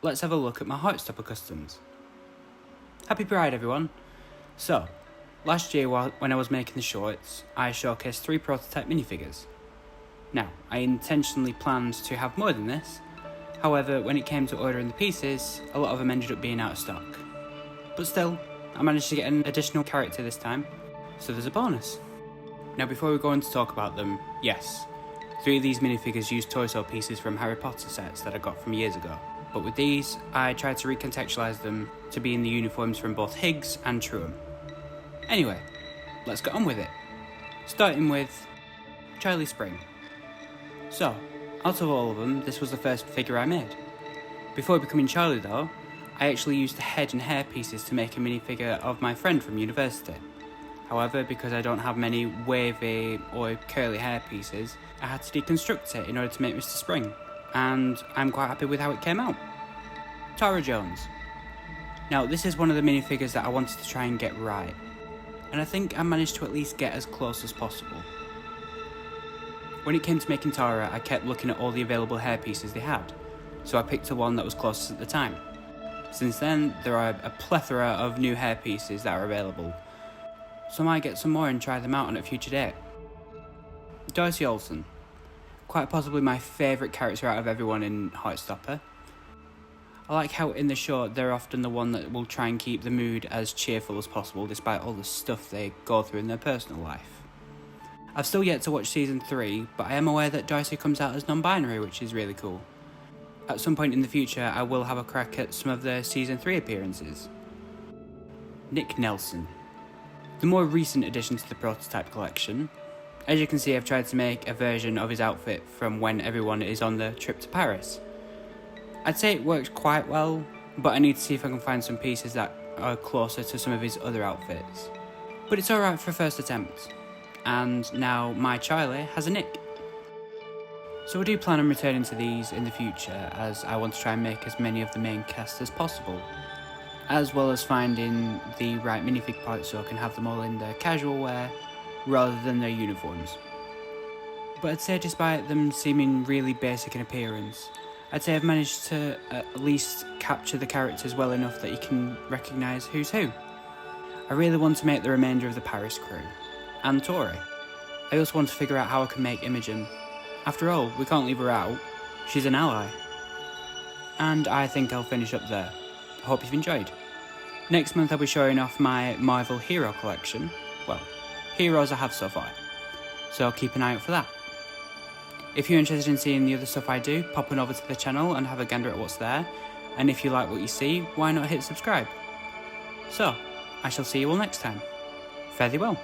let's have a look at my Heartstopper customs. Happy Pride everyone! So, last year when I was making the shorts, I showcased 3 prototype minifigures. Now, I intentionally planned to have more than this, however when it came to ordering the pieces, a lot of them ended up being out of stock. But still, I managed to get an additional character this time, so there's a bonus. Now before we go on to talk about them, yes, 3 of these minifigures use torso pieces from Harry Potter sets that I got from years ago. But with these, I tried to recontextualise them to be in the uniforms from both Higgs and Truham. Anyway, let's get on with it. Starting with Charlie Spring. So, out of all of them, this was the first figure I made. Before becoming Charlie though, I actually used the head and hair pieces to make a minifigure of my friend from university. However, because I don't have many wavy or curly hair pieces, I had to deconstruct it in order to make Mr. Spring, and I'm quite happy with how it came out. Tara Jones. Now, this is one of the minifigures that I wanted to try and get right, and I think I managed to at least get as close as possible. When it came to making Tara, I kept looking at all the available hair pieces they had, so I picked the one that was closest at the time. Since then, there are a plethora of new hair pieces that are available, so I might get some more and try them out on a future date. Darcy Olsen. Quite possibly my favourite character out of everyone in Heartstopper. I like how in the short they're often the one that will try and keep the mood as cheerful as possible despite all the stuff they go through in their personal life. I've still yet to watch season 3, but I am aware that Darcy comes out as non-binary, which is really cool. At some point in the future I will have a crack at some of their season 3 appearances. Nick Nelson. The more recent addition to the prototype collection. As you can see, I've tried to make a version of his outfit from when everyone is on the trip to Paris. I'd say it works quite well, but I need to see if I can find some pieces that are closer to some of his other outfits. But it's alright for a first attempt. And now my Charlie has a Nick. So I do plan on returning to these in the future, as I want to try and make as many of the main cast as possible, as well as finding the right minifig parts so I can have them all in their casual wear rather than their uniforms. But I'd say despite them seeming really basic in appearance, I'd say I've managed to at least capture the characters well enough that you can recognise who's who. I really want to make the remainder of the Paris crew, and Tori. I also want to figure out how I can make Imogen. After all, we can't leave her out, she's an ally. And I think I'll finish up there. I hope you've enjoyed. Next month I'll be showing off my Marvel Hero collection. Well, heroes I have so far. So keep an eye out for that. If you're interested in seeing the other stuff I do, pop on over to the channel and have a gander at what's there. And if you like what you see, why not hit subscribe? So, I shall see you all next time. Fare thee well.